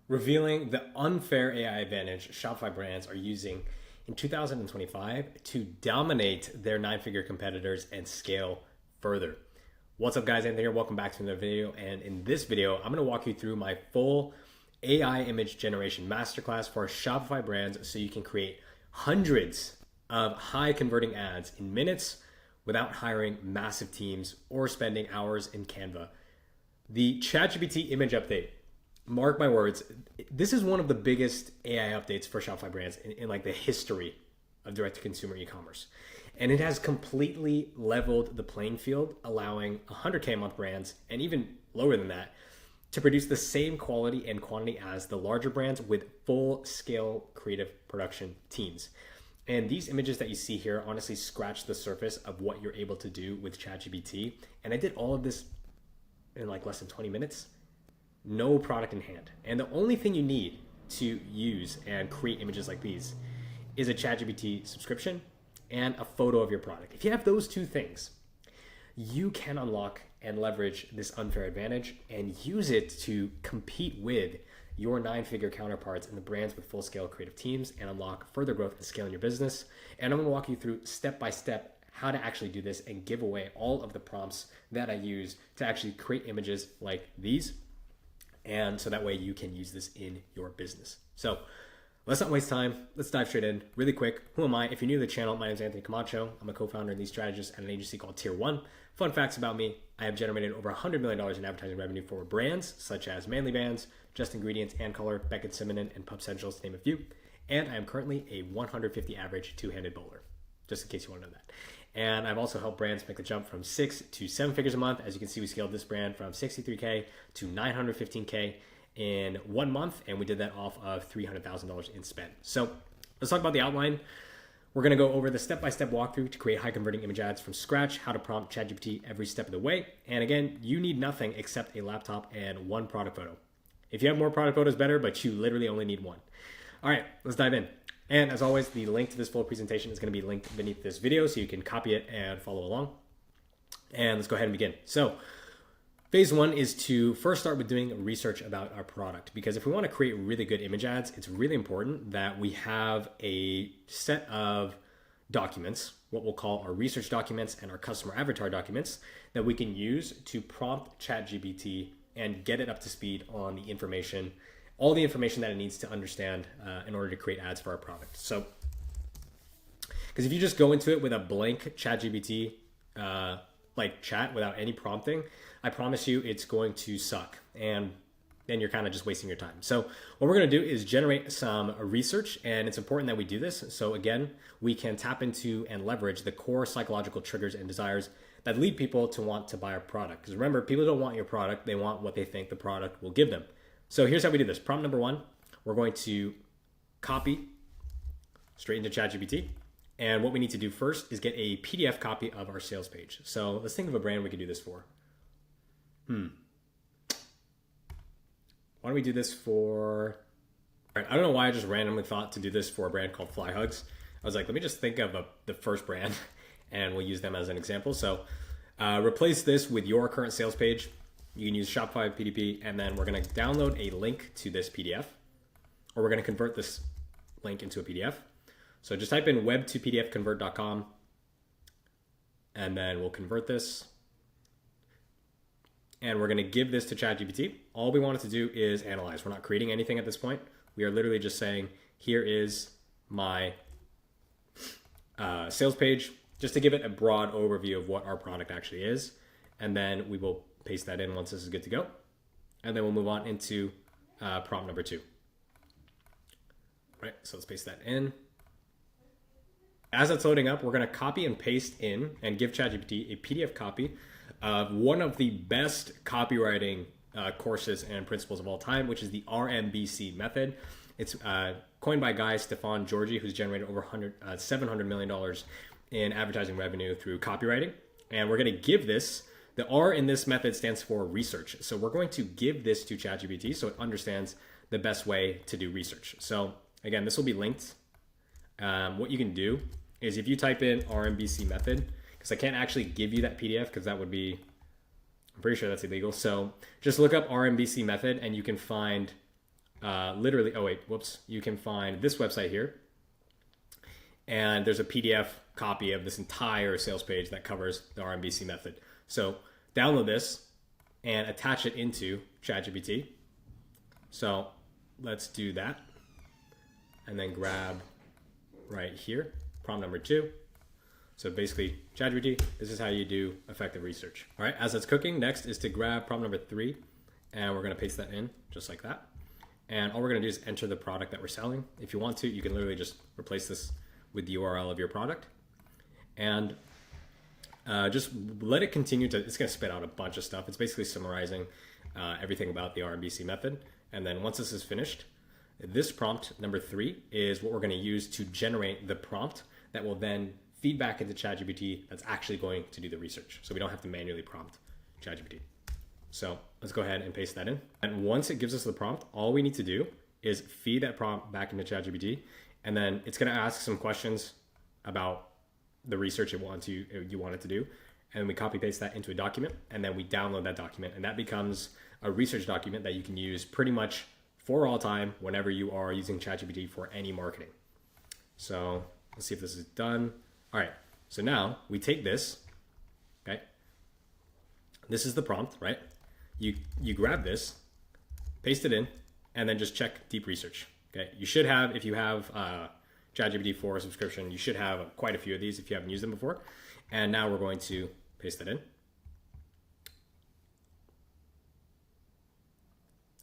revealing the unfair AI advantage Shopify brands are using in 2025 to dominate their nine-figure competitors and scale further. What's up, guys? Anthony here. Welcome back to another video. And in this video, I'm going to walk you through my full AI image generation masterclass for Shopify brands so you can create hundreds of high converting ads in minutes without hiring massive teams or spending hours in Canva. The ChatGPT image update, mark my words, this is one of the biggest AI updates for Shopify brands in like the history of direct-to-consumer e-commerce. And it has completely leveled the playing field, allowing 100K a month brands, and even lower than that, to produce the same quality and quantity as the larger brands with full-scale creative production teams. And these images that you see here honestly scratch the surface of what you're able to do with ChatGPT. And I did all of this in like less than 20 minutes. No product in hand. And the only thing you need to use and create images like these is a ChatGPT subscription and a photo of your product. If you have those two things, you can unlock and leverage this unfair advantage and use it to compete with your nine-figure counterparts in the brands with full-scale creative teams and unlock further growth and scale in your business. And I'm going to walk you through step-by-step how to actually do this and give away all of the prompts that I use to actually create images like these. And so that way you can use this in your business. So let's not waste time. Let's dive straight in really quick. Who am I? If you're new to the channel, my name is Anthony Camacho. I'm a co-founder and lead strategist at an agency called Tier 1. Fun facts about me: I have generated over $100 million in advertising revenue for brands such as Manly Bands, Just Ingredients, and Color, Beckett Simonon, and Pub Centrals, to name a few. And I am currently a 150 average two-handed bowler, just in case you want to know that. And I've also helped brands make the jump from 6 to 7 figures a month. As you can see, we scaled this brand from 63K to 915K in 1 month, and we did that off of $300,000 in spend. So let's talk about the outline. We're going to go over the step-by-step walkthrough to create high-converting image ads from scratch, how to prompt ChatGPT every step of the way. And again, you need nothing except a laptop and one product photo. If you have more product photos, better, but you literally only need one. All right, let's dive in. And as always, the link to this full presentation is going to be linked beneath this video so you can copy it and follow along. And let's go ahead and begin. So phase one is to first start with doing research about our product, because if we want to create really good image ads, it's really important that we have a set of documents, what we'll call our research documents and our customer avatar documents, that we can use to prompt ChatGPT and get it up to speed on the information, all the information that it needs to understand in order to create ads for our product. So, because if you just go into it with a blank ChatGPT like chat without any prompting, I promise you it's going to suck, and then you're kind of just wasting your time. So what we're going to do is generate some research, and it's important that we do this. So again, we can tap into and leverage the core psychological triggers and desires that lead people to want to buy our product. Because remember, people don't want your product, they want what they think the product will give them. So here's how we do this. Prompt number one, we're going to copy straight into ChatGPT. And what we need to do first is get a PDF copy of our sales page. So let's think of a brand we could do this for. Why don't we do this for, all right, I don't know why I just randomly thought to do this for a brand called Fly Hugs. I was like, let me just think of the first brand and we'll use them as an example. So replace this with your current sales page. You can use Shopify PDP, and then we're going to download a link to this PDF, or we're going to convert this link into a PDF. So just type in web2pdfconvert.com, and then we'll convert this. And we're going to give this to ChatGPT. All we want it to do is analyze. We're not creating anything at this point. We are literally just saying, here is my sales page, just to give it a broad overview of what our product actually is. And then we will paste that in once this is good to go. And then we'll move on into prompt number two. All right, so let's paste that in. As that's loading up, we're going to copy and paste in and give ChatGPT a PDF copy of one of the best copywriting courses and principles of all time, which is the RMBC method. It's coined by Guy Stefan Georgi, who's generated over $700 million in advertising revenue through copywriting. And we're going to give this, the R in this method stands for research. So we're going to give this to ChatGPT so it understands the best way to do research. So again, this will be linked. What you can do is if you type in RMBC method, because I can't actually give you that PDF because that would be, I'm pretty sure that's illegal. So just look up RMBC method and you can find literally, oh wait, whoops, you can find this website here. And there's a PDF copy of this entire sales page that covers the RMBC method. So download this and attach it into ChatGPT. So let's do that. And then grab right here, prompt number 2. So basically, ChatGPT, this is how you do effective research. All right, as it's cooking, next is to grab prompt number 3, and we're gonna paste that in just like that. And all we're gonna do is enter the product that we're selling. If you want to, you can literally just replace this with the URL of your product. And just let it continue to, it's gonna spit out a bunch of stuff. It's basically summarizing everything about the RMBC method. And then once this is finished, this prompt number 3 is what we're gonna use to generate the prompt that will then feed back into ChatGPT that's actually going to do the research. So we don't have to manually prompt ChatGPT. So let's go ahead and paste that in. And once it gives us the prompt, all we need to do is feed that prompt back into ChatGPT. And then it's gonna ask some questions about the research you want it to do. And we copy paste that into a document, and then we download that document. And that becomes a research document that you can use pretty much for all time whenever you are using ChatGPT for any marketing. So let's see if this is done. All right, so now we take this, okay? This is the prompt, right? You grab this, paste it in, and then just check deep research, okay? You should have, if you have ChatGPT 4 subscription, you should have quite a few of these if you haven't used them before. And now we're going to paste that in.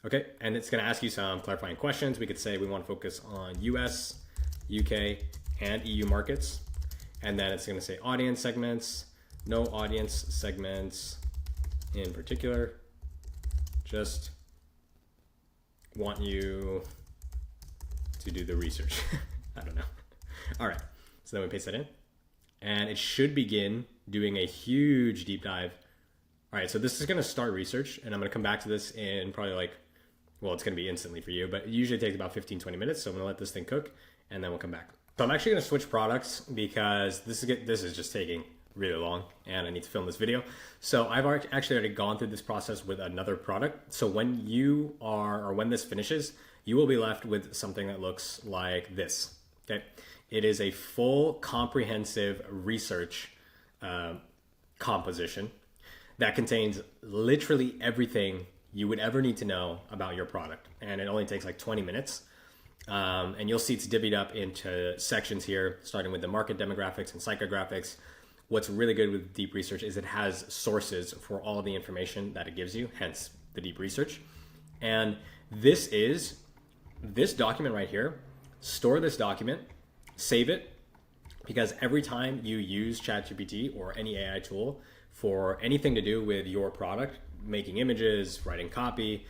Okay, and it's gonna ask you some clarifying questions. We could say we wanna focus on US, UK, and EU markets. And then it's gonna say audience segments, no audience segments in particular. Just want you to do the research. I don't know. All right, so then we paste that in. And it should begin doing a huge deep dive. All right, so this is gonna start research, and I'm gonna come back to this in probably like, well, it's gonna be instantly for you, but it usually takes about 15-20 minutes. So I'm gonna let this thing cook, and then we'll come back. So I'm actually gonna switch products because this is just taking really long, and I need to film this video. So I've actually already gone through this process with another product. So when when this finishes, you will be left with something that looks like this, okay? It is a full comprehensive research composition that contains literally everything you would ever need to know about your product. And it only takes like 20 minutes. And you'll see it's divvied up into sections here, starting with the market demographics and psychographics. What's really good with deep research is it has sources for all the information that it gives you, hence the deep research. And this document right here, store this document, save it, because every time you use ChatGPT or any AI tool for anything to do with your product, making images, writing copy,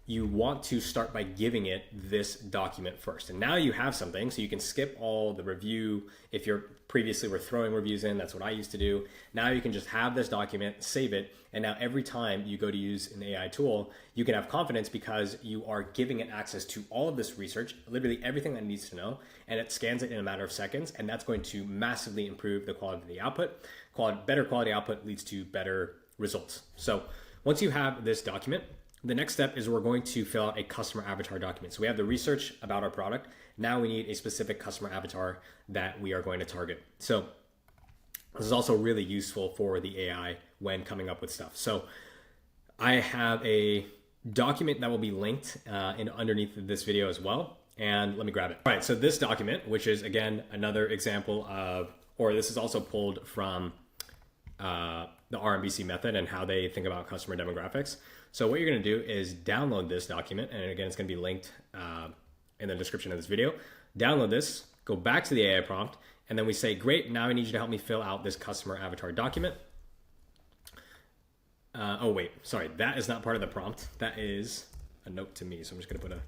you want to start by giving it this document first. And now you have something, so you can skip all the review. If you're previously were throwing reviews in, that's what I used to do. Now you can just have this document, save it, and now every time you go to use an AI tool, you can have confidence because you are giving it access to all of this research, literally everything that it needs to know, and it scans it in a matter of seconds, and that's going to massively improve the quality of the output. Better quality output leads to better results. So once you have this document, the next step is we're going to fill out a customer avatar document. So we have the research about our product. Now we need a specific customer avatar that we are going to target. So this is also really useful for the AI when coming up with stuff. So I have a document that will be linked underneath this video as well. And let me grab it. All right, so this document, which is again, another example of, or this is also pulled from the RMBC method and how they think about customer demographics. So what you're gonna do is download this document, and again, it's gonna be linked in the description of this video. Download this, go back to the AI prompt, and then we say, great, now I need you to help me fill out this customer avatar document. Oh wait, sorry, that is not part of the prompt. That is a note to me. So I'm just gonna put a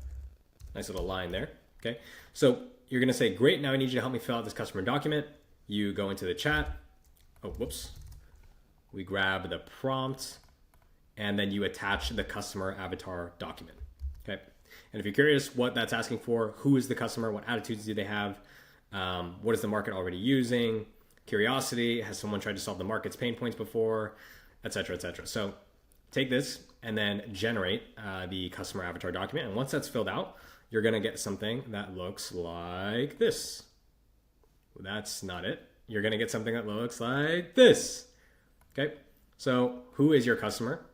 nice little line there, okay? So you're gonna say, great, now I need you to help me fill out this customer document. You go into the chat. Oh, whoops. We grab the prompt, and then you attach the customer avatar document, okay? And if you're curious what that's asking for, who is the customer, what attitudes do they have, what is the market already using, curiosity, has someone tried to solve the market's pain points before, et cetera, et cetera. So take this and then generate the customer avatar document. And once that's filled out, you're gonna get something that looks like this. That's not it. You're gonna get something that looks like this. Okay, so who is your customer?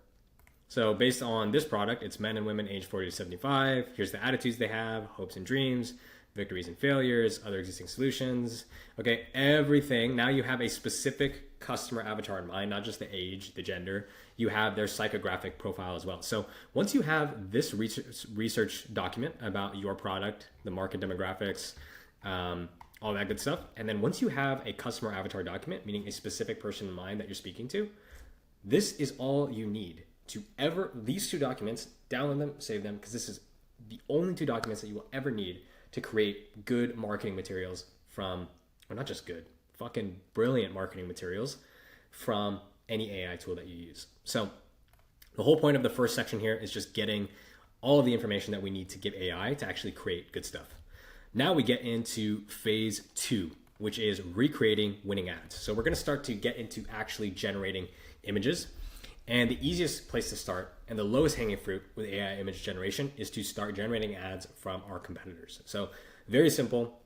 So based on this product, it's men and women aged 40 to 75. Here's the attitudes they have, hopes and dreams, victories and failures, other existing solutions. Okay, everything. Now you have a specific customer avatar in mind, not just the age, the gender. You have their psychographic profile as well. So once you have this research document about your product, the market demographics, all that good stuff, and then once you have a customer avatar document, meaning a specific person in mind that you're speaking to, this is all you need to ever, these two documents, download them, save them, because this is the only two documents that you will ever need to create good marketing materials from, or not just good, fucking brilliant marketing materials from any AI tool that you use. So the whole point of the first section here is just getting all of the information that we need to give AI to actually create good stuff. Now we get into phase 2, which is recreating winning ads. So we're going to start to get into actually generating images. And the easiest place to start and the lowest hanging fruit with AI image generation is to start generating ads from our competitors. So very simple,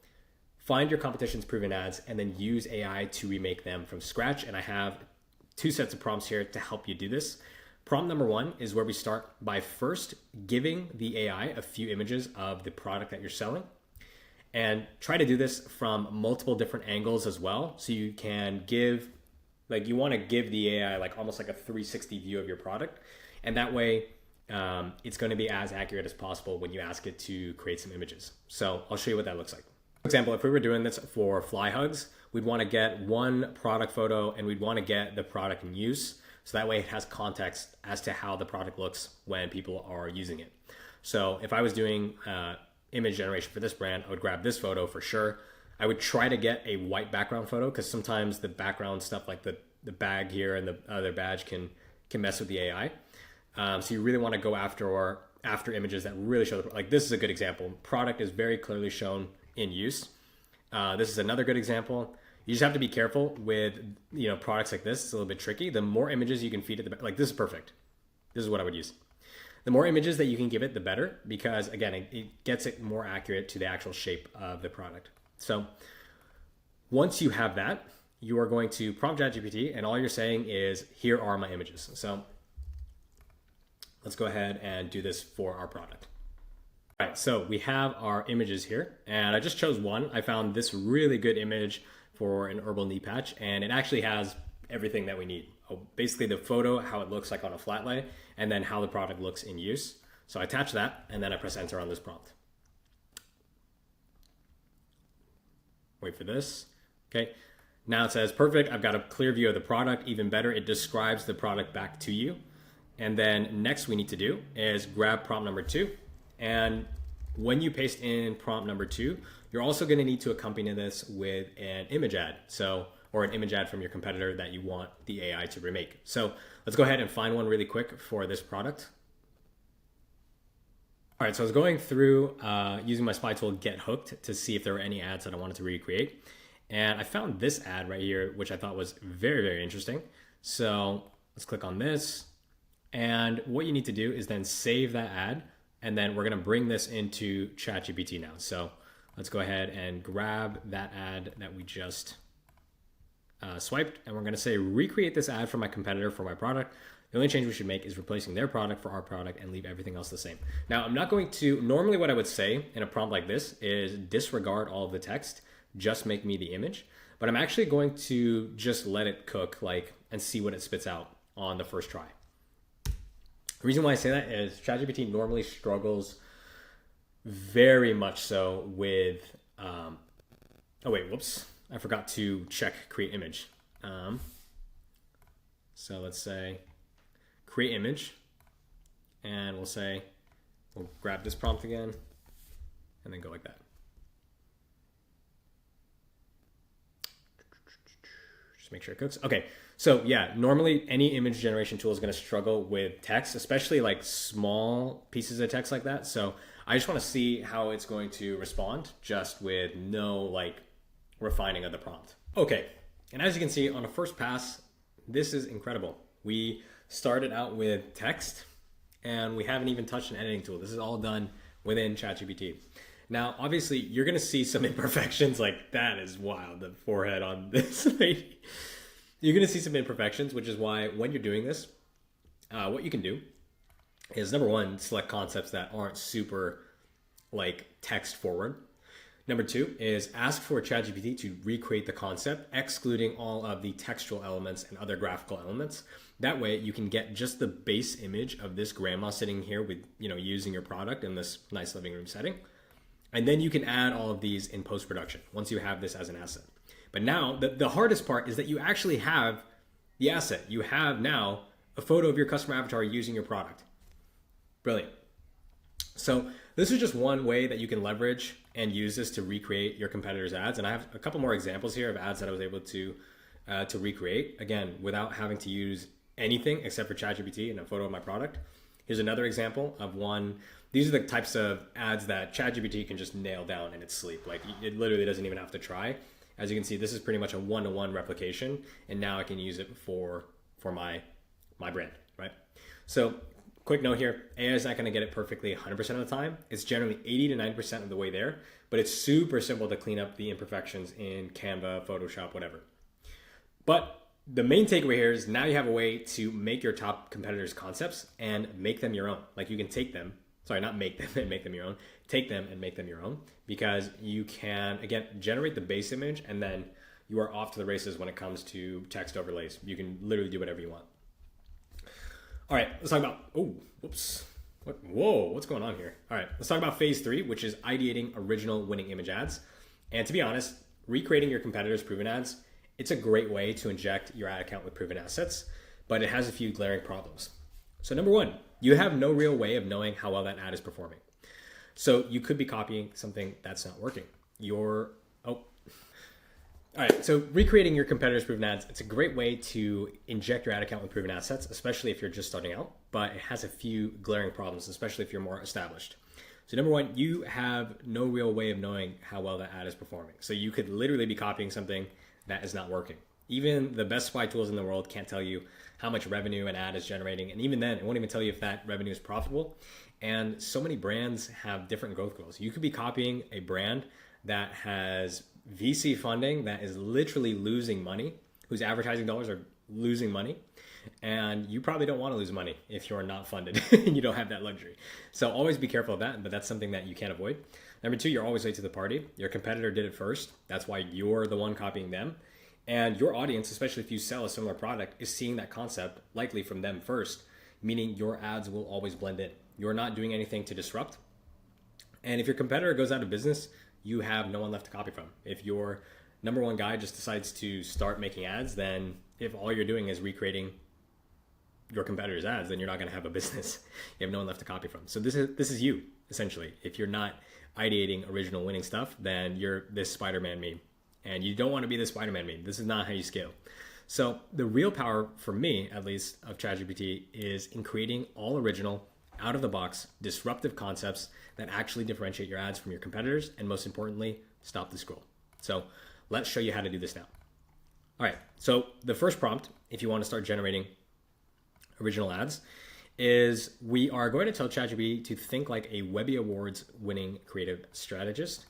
find your competition's proven ads and then use AI to remake them from scratch. And I have 2 sets of prompts here to help you do this. Prompt number 1 is where we start by first giving the AI a few images of the product that you're selling. And try to do this from multiple different angles as well. So you can give, like you want to give the AI like almost like a 360 view of your product. And that way it's going to be as accurate as possible when you ask it to create some images. So I'll show you what that looks like. For example, if we were doing this for fly hugs, we'd want to get one product photo and we'd want to get the product in use. So that way it has context as to how the product looks when people are using it. So if I was doing image generation for this brand, I would grab this photo for sure. I would try to get a white background photo because sometimes the background stuff like the bag here and the other badge can mess with the AI. So you really want to go after images that really show like this is a good example. Product is very clearly shown in use. This is another good example. You just have to be careful with products like this. It's a little bit tricky. The more images you can feed it, like this is perfect. This is what I would use. The more images that you can give it, the better, because again, it gets it more accurate to the actual shape of the product. So once you have that, you are going to prompt ChatGPT and all you're saying is, here are my images. So let's go ahead and do this for our product. All right, so we have our images here and I just chose one. I found this really good image for an herbal knee patch and it actually has everything that we need. Basically the photo, how it looks like on a flat lay, and then how the product looks in use. So I attach that and then I press enter on this prompt. Wait for this. Okay. Now it says, perfect. I've got a clear view of the product. Even better, it describes the product back to you. And then next we need to do is grab prompt number 2. And when you paste in prompt number 2, you're also going to need to accompany this with an image ad. Or an image ad from your competitor that you want the AI to remake. So let's go ahead and find one really quick for this product. All right, so I was going through using my spy tool Get Hooked to see if there were any ads that I wanted to recreate. And I found this ad right here, which I thought was very, very interesting. So let's click on this. And what you need to do is then save that ad. And then we're gonna bring this into ChatGPT now. So let's go ahead and grab that ad that we just swiped. And we're gonna say, recreate this ad for my competitor for my product. The only change we should make is replacing their product for our product and leave everything else the same. Now, I'm not going to, normally what I would say in a prompt like this is disregard all of the text, just make me the image. But I'm actually going to just let it cook and see what it spits out on the first try. The reason why I say that is ChatGPT normally struggles very much so with, oh wait, whoops. I forgot to check create image. So let's say create image and we'll grab this prompt again and then go like that. Just make sure it cooks. Okay. So yeah, normally any image generation tool is going to struggle with text, especially like small pieces of text like that. So I just want to see how it's going to respond just with no refining of the prompt. Okay. And as you can see on a first pass, this is incredible. We started out with text, and we haven't even touched an editing tool. This is all done within ChatGPT. Now, obviously, you're going to see some imperfections. Like, that is wild, the forehead on this lady. You're going to see some imperfections, which is why when you're doing this, what you can do is, number one, select concepts that aren't super like text forward. Number two is ask for ChatGPT to recreate the concept, excluding all of the textual elements and other graphical elements. That way you can get just the base image of this grandma sitting here with, using your product in this nice living room setting. And then you can add all of these in post-production once you have this as an asset. But now the hardest part is that you actually have the asset. You have now a photo of your customer avatar using your product. Brilliant. So this is just one way that you can leverage and use this to recreate your competitors' ads. And I have a couple more examples here of ads that I was able to recreate, again, without having to use anything except for ChatGPT and a photo of my product. Here's another example of one. These are the types of ads that ChatGPT can just nail down in its sleep. Like, it literally doesn't even have to try. As you can see, this is pretty much a one-to-one replication, and now I can use it for my brand, right? So quick note here, AI is not going to get it perfectly 100% of the time. It's generally 80 to 90% of the way there, but it's super simple to clean up the imperfections in Canva, Photoshop, whatever. But the main takeaway here is now you have a way to make your top competitors' concepts and make them your own. Like, you can take them, sorry, not make them and make them your own, take them and make them your own, because you can, again, generate the base image, and then you are off to the races when it comes to text overlays. You can literally do whatever you want. All right, let's talk about, what's going on here? All right, let's talk about phase 3, which is ideating original winning image ads. And to be honest, recreating your competitors' proven ads, it's a great way to inject your ad account with proven assets, but it has a few glaring problems. So number one, you have no real way of knowing how well that ad is performing. So you could be copying something that's not working. All right, so recreating your competitors' proven ads, it's a great way to inject your ad account with proven assets, especially if you're just starting out, but it has a few glaring problems, especially if you're more established. So number one, you have no real way of knowing how well that ad is performing. So you could literally be copying something that is not working. Even the best spy tools in the world can't tell you how much revenue an ad is generating. And even then, it won't even tell you if that revenue is profitable. And so many brands have different growth goals. You could be copying a brand that has VC funding that is literally losing money, whose advertising dollars are losing money. And you probably don't want to lose money if you're not funded and you don't have that luxury. So always be careful of that, but that's something that you can't avoid. Number two, you're always late to the party. Your competitor did it first. That's why you're the one copying them. And your audience, especially if you sell a similar product, is seeing that concept likely from them first, meaning your ads will always blend in. You're not doing anything to disrupt. And if your competitor goes out of business, you have no one left to copy from. If your number one guy just decides to start making ads, then if all you're doing is recreating your competitor's ads, then you're not going to have a business. You have no one left to copy from. So this is you, essentially. If you're not ideating original winning stuff, then you're this Spider-Man meme. And you don't want to be this Spider-Man meme. This is not how you scale. So the real power, for me at least, of ChatGPT is in creating all original, out-of-the-box, disruptive concepts that actually differentiate your ads from your competitors, and most importantly, stop the scroll. So let's show you how to do this now. All right, so the first prompt, if you want to start generating original ads, is we are going to tell ChatGPT to think like a Webby Awards winning creative strategist.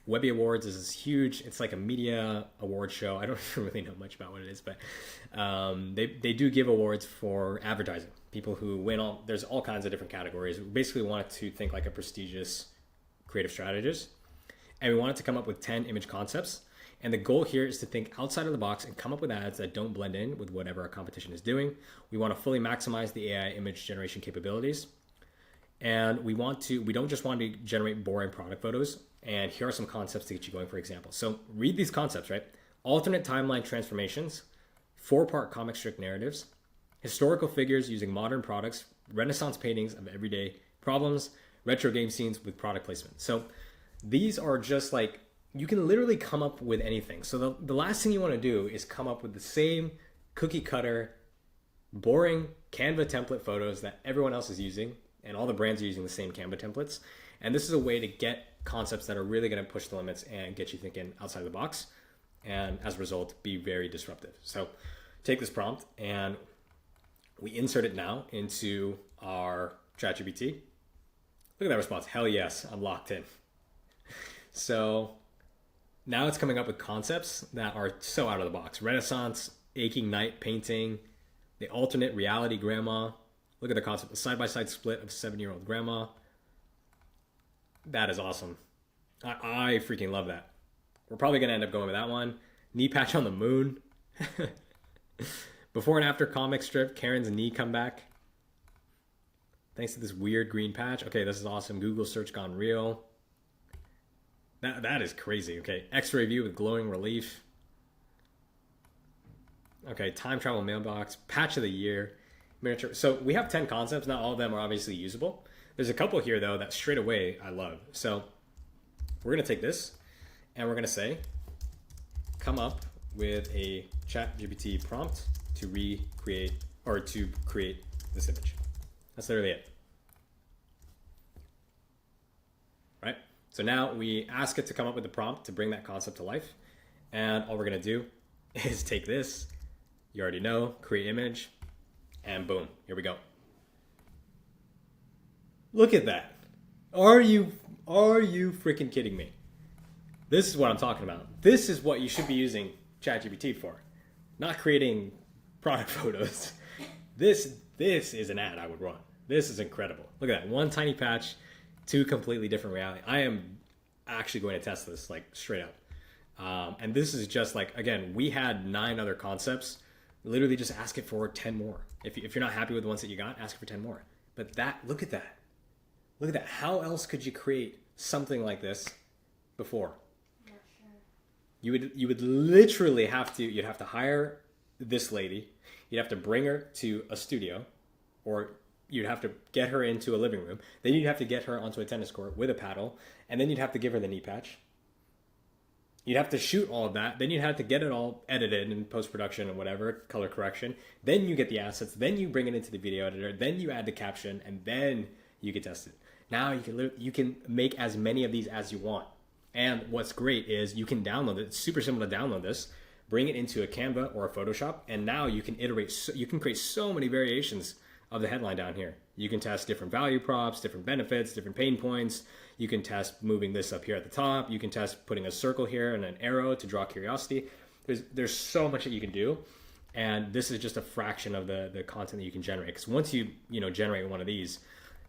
Webby Awards is this huge, it's like a media award show. I don't really know much about what it is, but they do give awards for advertising. People who win there's all kinds of different categories. We basically want it to think like a prestigious creative strategist. And we want it to come up with 10 image concepts. And the goal here is to think outside of the box and come up with ads that don't blend in with whatever our competition is doing. We want to fully maximize the AI image generation capabilities. And we don't just want to generate boring product photos. And here are some concepts to get you going, for example. So read these concepts, right? Alternate timeline transformations, 4-part comic strip narratives, historical figures using modern products, Renaissance paintings of everyday problems, retro game scenes with product placement. So these are just like, you can literally come up with anything. So the last thing you want to do is come up with the same cookie cutter, boring Canva template photos that everyone else is using, and all the brands are using the same Canva templates. And this is a way to get concepts that are really going to push the limits and get you thinking outside of the box, and as a result, be very disruptive. So take this prompt and We insert it now into our ChatGPT. Look at that response. Hell yes, I'm locked in. So now it's coming up with concepts that are so out of the box. Renaissance, aching night painting, the alternate reality grandma. Look at the concept, the side-by-side split of 7-year-old grandma. That is awesome. I freaking love that. We're probably going to end up going with that one. Knee patch on the moon. Before and after comic strip, Karen's knee comeback. Thanks to this weird green patch. Okay, this is awesome. Google search gone real. That is crazy. Okay, X-ray view with glowing relief. Okay, time travel mailbox, patch of the year, miniature. So we have 10 concepts. Not all of them are obviously usable. There's a couple here though that straight away I love. So we're gonna take this and we're gonna say, come up with a ChatGPT prompt to recreate or to create this image. That's literally it. Right? So now we ask it to come up with the prompt to bring that concept to life. And all we're gonna do is take this, you already know, create image, and boom, here we go. Look at that. Are you freaking kidding me? This is what I'm talking about. This is what you should be using ChatGPT for. Not creating product photos. This is an ad I would run. This is incredible. Look at that. One tiny patch, two completely different reality. I am actually going to test this like straight up. And this is just like, again, we had 9 other concepts. Literally just ask it for 10 more. If you're not happy with the ones that you got, ask it for 10 more. But look at that. Look at that. How else could you create something like this before? Not sure. You would literally you'd have to hire this lady. You'd have to bring her to a studio, or you'd have to get her into a living room. Then you'd have to get her onto a tennis court with a paddle, and then you'd have to give her the knee patch. You'd have to shoot all of that. Then you'd have to get it all edited in post-production and whatever, color correction. Then you get the assets. Then you bring it into the video editor. Then you add the caption, and then you can test it. Now you can make as many of these as you want. And what's great is you can download it. It's super simple to download this, bring it into a Canva or a Photoshop, and now you can iterate. You can create so many variations of the headline down here. You can test different value props, different benefits, different pain points. You can test moving this up here at the top. You can test putting a circle here and an arrow to draw curiosity. There's so much that you can do. And this is just a fraction of the content that you can generate. Because once you generate one of these,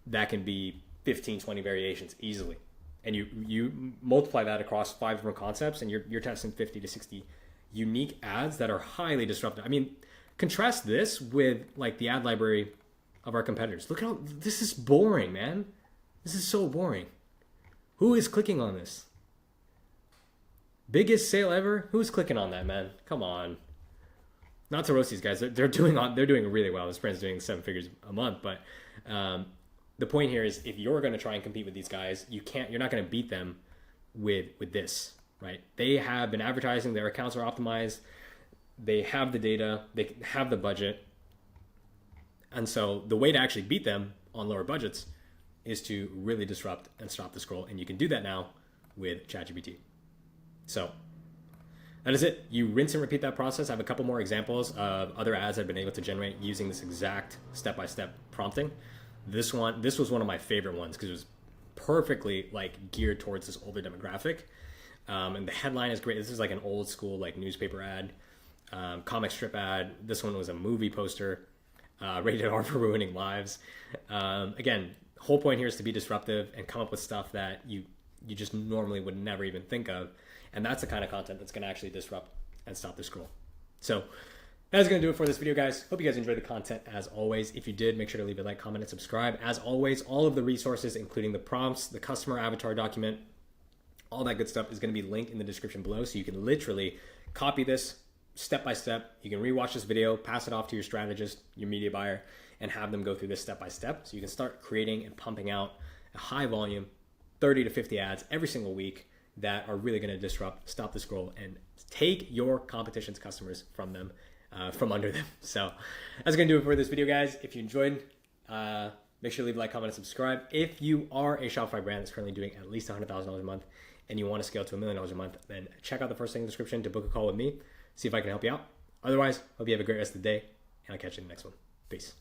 that can be 15, 20 variations easily. And you multiply that across 5 different concepts, and you're testing 50 to 60 unique ads that are highly disruptive. I mean, contrast this with like the ad library of our competitors. Look how this is boring, man. This is so boring. Who is clicking on this? Biggest sale ever? Who's clicking on that, man? Come on. Not to roast these guys. They're doing really well. This brand's doing 7 figures a month, but the point here is if you're going to try and compete with these guys, you're not going to beat them with this, right? They have been advertising, their accounts are optimized, they have the data, they have the budget. And so the way to actually beat them on lower budgets is to really disrupt and stop the scroll. And you can do that now with ChatGPT. So that is it. You rinse and repeat that process. I have a couple more examples of other ads I've been able to generate using this exact step-by-step prompting. This was one of my favorite ones because it was perfectly like geared towards this older demographic. And the headline is great. This is like an old school like newspaper ad, comic strip ad. This one was a movie poster, rated R for ruining lives. Again, whole point here is to be disruptive and come up with stuff that you just normally would never even think of. And that's the kind of content that's going to actually disrupt and stop the scroll. So that's going to do it for this video, guys. Hope you guys enjoyed the content as always. If you did, make sure to leave a like, comment, and subscribe. As always, all of the resources, including the prompts, the customer avatar document, all that good stuff is going to be linked in the description below. So you can literally copy this step by step. You can rewatch this video, pass it off to your strategist, your media buyer, and have them go through this step by step. So you can start creating and pumping out a high volume, 30 to 50 ads every single week that are really going to disrupt, stop the scroll, and take your competition's customers from them, from under them. So that's going to do it for this video, guys. If you enjoyed, make sure to leave a like, comment, and subscribe. If you are a Shopify brand that's currently doing at least $100,000 a month and you want to scale to $1 million a month, then check out the first link in the description to book a call with me, see if I can help you out. Otherwise, hope you have a great rest of the day, and I'll catch you in the next one. Peace.